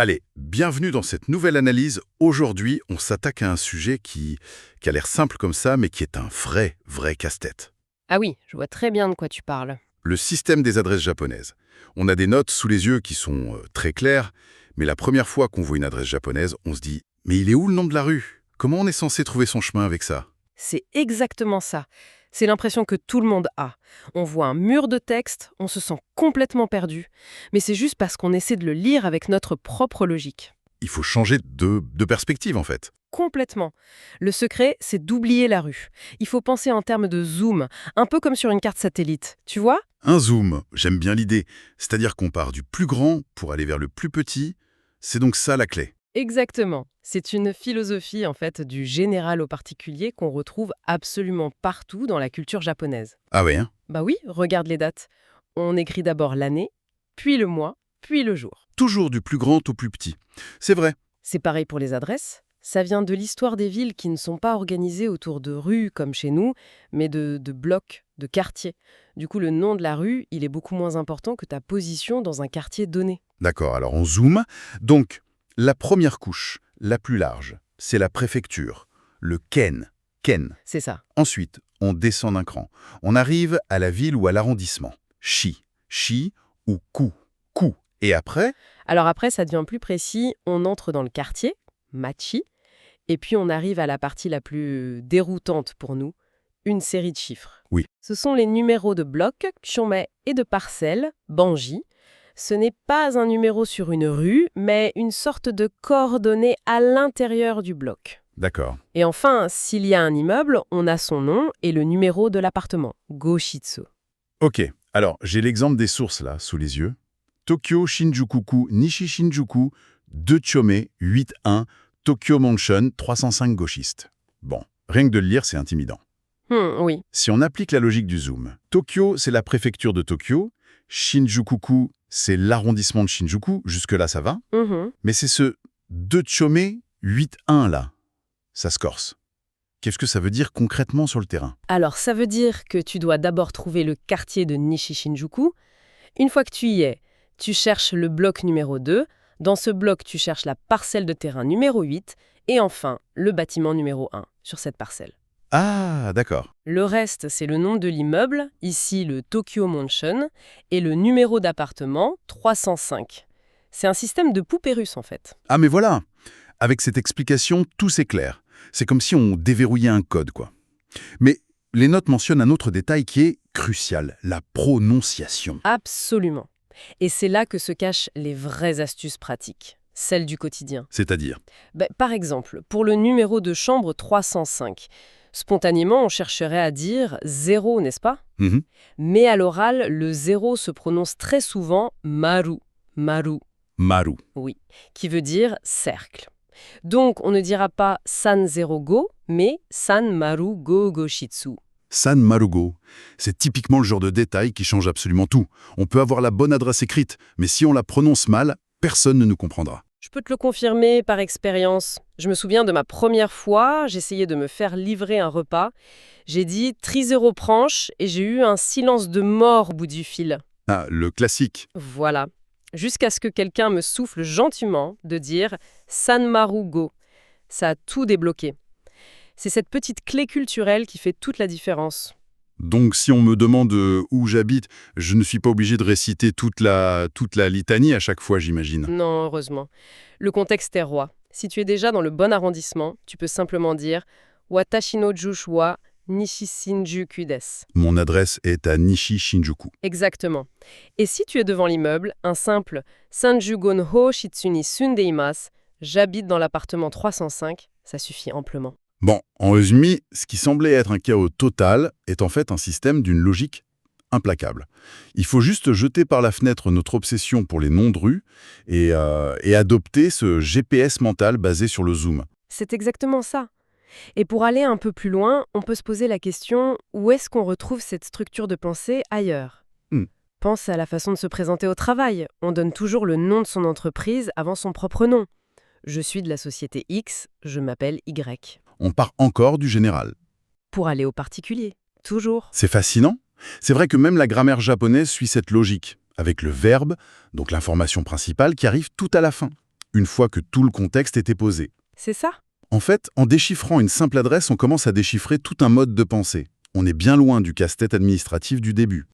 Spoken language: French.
Allez, bienvenue dans cette nouvelle analyse. Aujourd'hui, on s'attaque à un sujet qui a l'air simple comme ça, mais qui est un vrai casse-tête. Ah oui, je vois très bien de quoi tu parles. Le système des adresses japonaises. On a des notes sous les yeux qui sont très claires, mais la première fois qu'on voit une adresse japonaise, on se dit « Mais il est où le nom de la rue? Comment on est censé trouver son chemin avec ça ?» C'est exactement ça. C'est l'impression que tout le monde a. On voit un mur de texte, on se sent complètement perdu. Mais c'est juste parce qu'on essaie de le lire avec notre propre logique. Il faut changer de perspective, en fait. Complètement. Le secret, c'est d'oublier la rue. Il faut penser en termes de zoom, un peu comme sur une carte satellite. Tu vois? Un zoom, j'aime bien l'idée. C'est-à-dire qu'on part du plus grand pour aller vers le plus petit. C'est donc ça la clé. Exactement. C'est une philosophie, en fait, du général au particulier qu'on retrouve absolument partout dans la culture japonaise. Ah ouais, hein? Bah oui, regarde les dates. On écrit d'abord l'année, puis le mois, puis le jour. Toujours du plus grand au plus petit. C'est vrai. C'est pareil pour les adresses. Ça vient de l'histoire des villes qui ne sont pas organisées autour de rues comme chez nous, mais de blocs, de quartiers. Du coup, le nom de la rue, il est beaucoup moins important que ta position dans un quartier donné. D'accord, alors on zoome. Donc, la première couche, la plus large, c'est la préfecture, le ken. Ken. C'est ça. Ensuite, on descend d'un cran. On arrive à la ville ou à l'arrondissement. Shi. Shi ou ku. Ku. Et après, Alors après, ça devient plus précis. On entre dans le quartier, machi, et puis on arrive à la partie la plus déroutante pour nous, une série de chiffres. Oui. Ce sont les numéros de blocs, chômets et de parcelles, banji. Ce n'est pas un numéro sur une rue, mais une sorte de coordonnée à l'intérieur du bloc. d'accord. Et enfin, s'il y a un immeuble, on a son nom et le numéro de l'appartement, Goshitsu. Ok, alors j'ai l'exemple des sources là, sous les yeux. Tokyo Shinjuku Nishi Shinjuku 2 Chome 8-1 Tokyo Mansion 305 gauchiste. Bon, rien que de le lire, c'est intimidant. Oui, Si on applique la logique du zoom, Tokyo, c'est la préfecture de Tokyo, Shinjuku, c'est l'arrondissement de Shinjuku, jusque-là ça va, mais c'est ce 2 Chome 8-1 là, ça se corse. Qu'est-ce que ça veut dire concrètement sur le terrain? Alors, ça veut dire que tu dois d'abord trouver le quartier de Nishi-Shinjuku. Une fois que tu y es, tu cherches le bloc numéro 2. Dans ce bloc, tu cherches la parcelle de terrain numéro 8. Et enfin, le bâtiment numéro 1 sur cette parcelle. Ah, d'accord. Le reste, c'est le nom de l'immeuble, ici le Tokyo Mansion, et le numéro d'appartement 305. C'est un système de poupée russe, en fait. Ah mais voilà, avec cette explication, tout s'éclaire. C'est comme si on déverrouillait un code, quoi. Mais les notes mentionnent un autre détail qui est crucial, la prononciation. Absolument. Et c'est là que se cachent les vraies astuces pratiques, celles du quotidien. C'est-à-dire? Par exemple, pour le numéro de chambre 305, spontanément, on chercherait à dire 0, n'est-ce pas? Mhm. Mais à l'oral, le 0 se prononce très souvent maru, maru, Maru. oui, qui veut dire cercle. Donc, on ne dira pas san 0 go, mais san maru go goshitsu. San Marugo. C'est typiquement le genre de détail qui change absolument tout. On peut avoir la bonne adresse écrite, mais si on la prononce mal, personne ne nous comprendra. Je peux te le confirmer par expérience. Je me souviens de ma première fois, j'essayais de me faire livrer un repas. J'ai dit « trisero pranche » et j'ai eu un silence de mort au bout du fil. Ah, le classique. Voilà. Jusqu'à ce que quelqu'un me souffle gentiment de dire « san maru go ». Ça a tout débloqué. C'est cette petite clé culturelle qui fait toute la différence. Donc si on me demande où j'habite, je ne suis pas obligé de réciter toute la litanie à chaque fois, j'imagine. Non, heureusement. Le contexte est roi. Si tu es déjà dans le bon arrondissement, tu peux simplement dire « Watashi no jushu wa Nishi-Shinjuku desu ». Mon adresse est à Nishi Shinjuku. Exactement. Et si tu es devant l'immeuble, un simple « Sanjugon ho shitsu ni sundeimasu », j'habite dans l'appartement 305, ça suffit amplement. Bon, en résumé, ce qui semblait être un chaos total est en fait un système d'une logique implacable. Il faut juste jeter par la fenêtre notre obsession pour les noms de rues et adopter ce GPS mental basé sur le zoom. C'est exactement ça. Et pour aller un peu plus loin, on peut se poser la question « Où est-ce qu'on retrouve cette structure de pensée ailleurs ?» Pense à la façon de se présenter au travail. On donne toujours le nom de son entreprise avant son propre nom. Je suis de la société X, je m'appelle Y. On part encore du général. Pour aller au particulier, toujours. C'est fascinant. C'est vrai que même la grammaire japonaise suit cette logique, avec le verbe, donc l'information principale, qui arrive tout à la fin. une fois que tout le contexte était posé. C'est ça? En fait, en déchiffrant une simple adresse, on commence à déchiffrer tout un mode de pensée. On est bien loin du casse-tête administratif du début.